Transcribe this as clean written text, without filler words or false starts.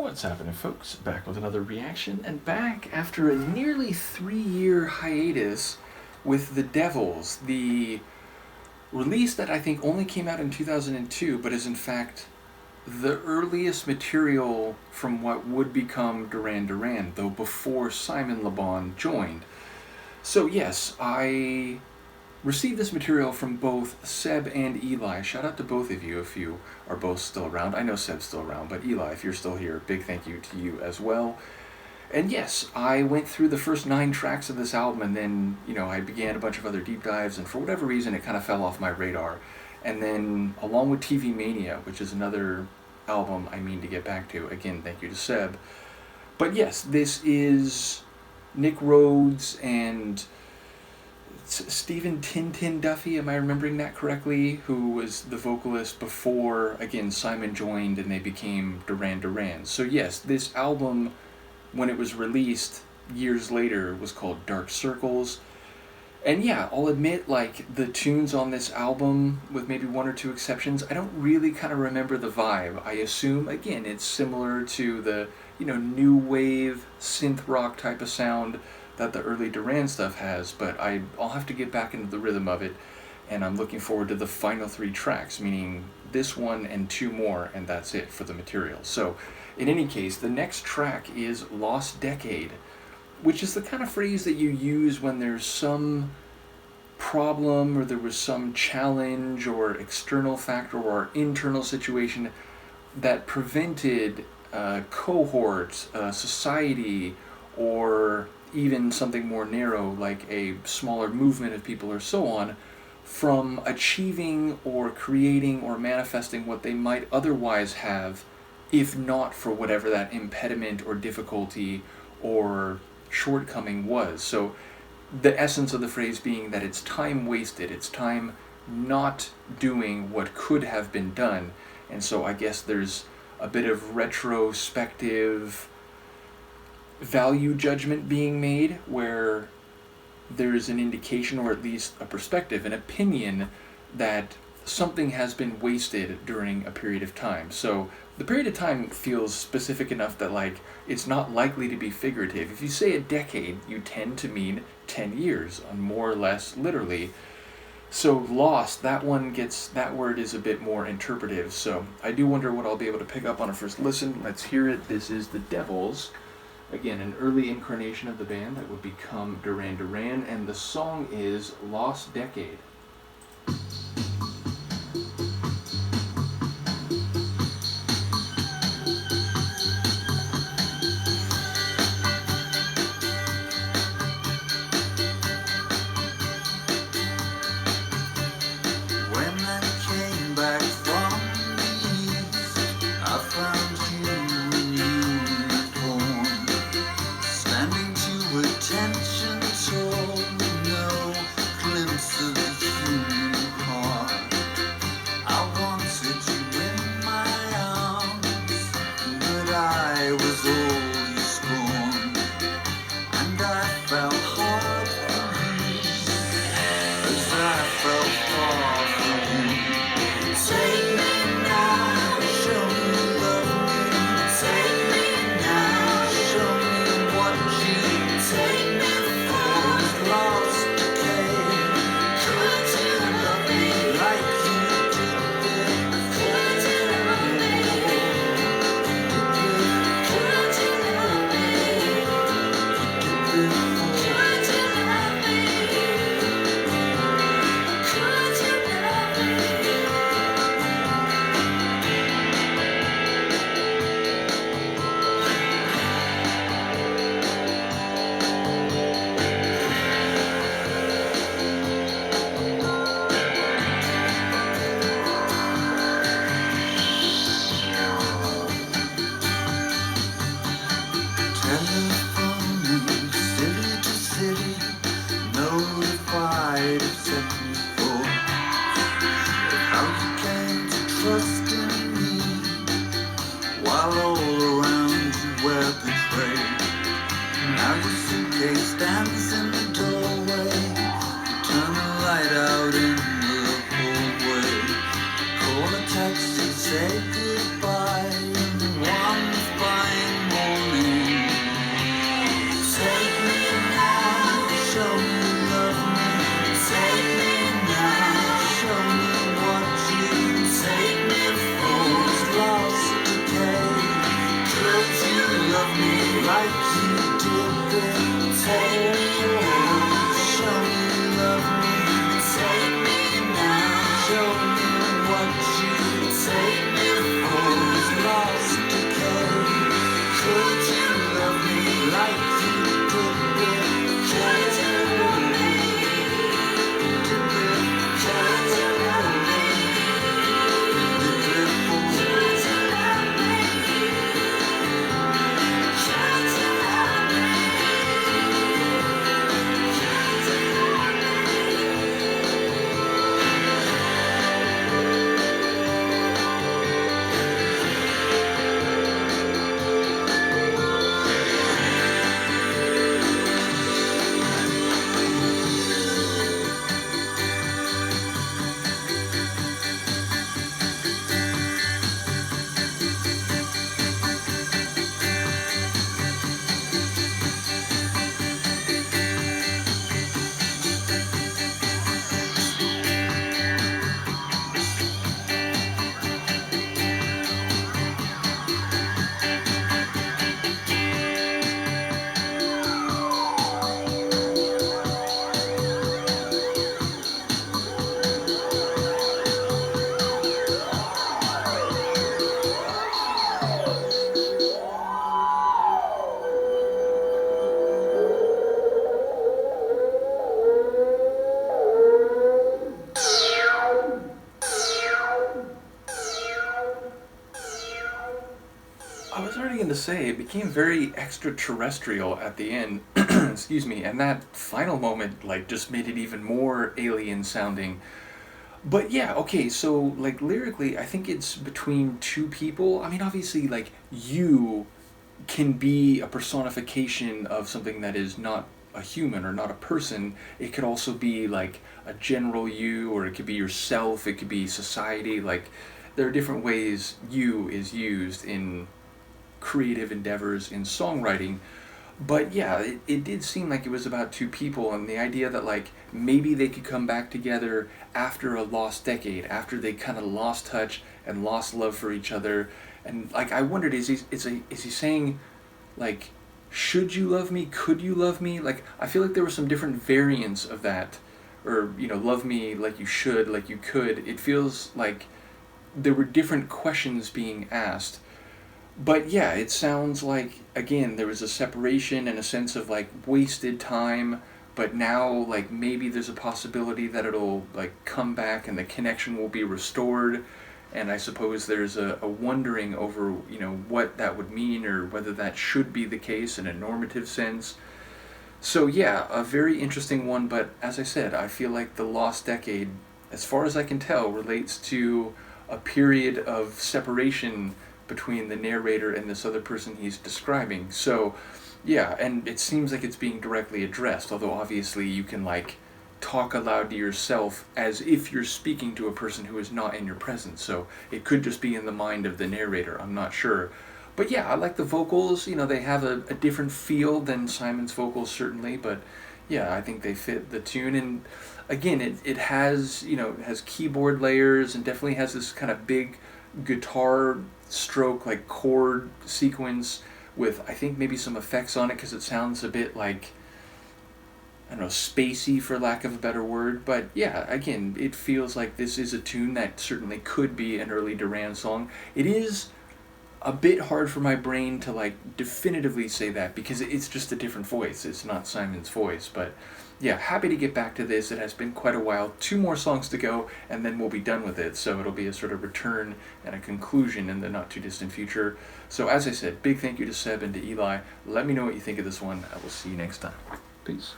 What's happening, folks? Back with another reaction, and back after a nearly 3-year hiatus with The Devils, the release that I think only came out in 2002, but is in fact the earliest material from what would become Duran Duran, though before Simon Le Bon joined. So yes, I received this material from both Seb and Eli. Shout out to both of you if you are both still around. I know Seb's still around, but Eli, if you're still here, big thank you to you as well. And yes, I went through the first 9 tracks of this album, and then, I began a bunch of other deep dives, and for whatever reason, it kind of fell off my radar. And then, along with TV Mania, which is another album I mean to get back to, again, thank you to Seb. But yes, this is Nick Rhodes and Stephen Tintin Duffy, am I remembering that correctly? Who was the vocalist before, again, Simon joined and they became Duran Duran. So yes, this album, when it was released years later, was called Dark Circles. And yeah, I'll admit, the tunes on this album, with maybe 1 or 2 exceptions, I don't really kind of remember the vibe. I assume, again, it's similar to the, new wave, synth rock type of sound that the early Duran stuff has, but I'll have to get back into the rhythm of it, and I'm looking forward to the final 3 tracks, meaning this one and 2 more, and that's it for the material. So, in any case, the next track is Lost Decade, which is the kind of phrase that you use when there's some problem or there was some challenge or external factor or internal situation that prevented a cohort, society, or even something more narrow like a smaller movement of people or so on, from achieving or creating or manifesting what they might otherwise have if not for whatever that impediment or difficulty or shortcoming was. So the essence of the phrase being that it's time wasted, it's time not doing what could have been done. And so I guess there's a bit of retrospective value judgment being made where there's an indication, or at least a perspective, an opinion, that something has been wasted during a period of time. So the period of time feels specific enough that it's not likely to be figurative. If you say a decade, you tend to mean 10 years, more or less literally. So lost, that word is a bit more interpretive. So I do wonder what I'll be able to pick up on a first listen. Let's hear it. This is The Devils. Again, an early incarnation of the band that would become Duran Duran, and the song is Lost Decade. Say goodbye, and one fine like you did before. Show me you love me, take me now. Show me what you take me for. Is lost decay. Could you love me like you did before? Could you love me? I was already going to say, it became very extraterrestrial at the end, excuse me, and that final moment, like, just made it even more alien sounding. But yeah, okay, so, like, lyrically, I think it's between two people. I mean, obviously, like, you can be a personification of something that is not a human or not a person. It could also be, like, a general you, or it could be yourself, it could be society. Like, there are different ways you is used in creative endeavors in songwriting. But yeah, it did seem like it was about two people, and the idea that, like, maybe they could come back together after a lost decade, after they kind of lost touch and lost love for each other. And, like, I wondered, is he saying, like, should you love me, could you love me? Like, I feel like there were some different variants of that, or, you know, love me like you should, like you could. It feels like there were different questions being asked. But yeah, it sounds like, again, there was a separation and a sense of, like, wasted time, but now, like, maybe there's a possibility that it'll, like, come back and the connection will be restored. And I suppose there's a wondering over, you know, what that would mean, or whether that should be the case in a normative sense. So yeah, a very interesting one, but as I said, I feel like the lost decade, as far as I can tell, relates to a period of separation between the narrator and this other person he's describing. So yeah, and it seems like it's being directly addressed, although obviously you can, like, talk aloud to yourself as if you're speaking to a person who is not in your presence. So it could just be in the mind of the narrator, I'm not sure. But yeah, I like the vocals. You know, they have a different feel than Simon's vocals, certainly, but yeah, I think they fit the tune. And again, it has, you know, it has keyboard layers, and definitely has this kind of big guitar stroke, like, chord sequence with, I think, maybe some effects on it, because it sounds a bit like, I don't know, spacey, for lack of a better word. But yeah, again, it feels like this is a tune that certainly could be an early Duran song. It is a bit hard for my brain to, like, definitively say that, because it's just a different voice. It's not Simon's voice. But yeah, happy to get back to this. It has been quite a while. 2 more songs to go, and then we'll be done with it. So it'll be a sort of return and a conclusion in the not too distant future. So as I said, big thank you to Seb and to Eli. Let me know what you think of this one. I will see you next time. Peace.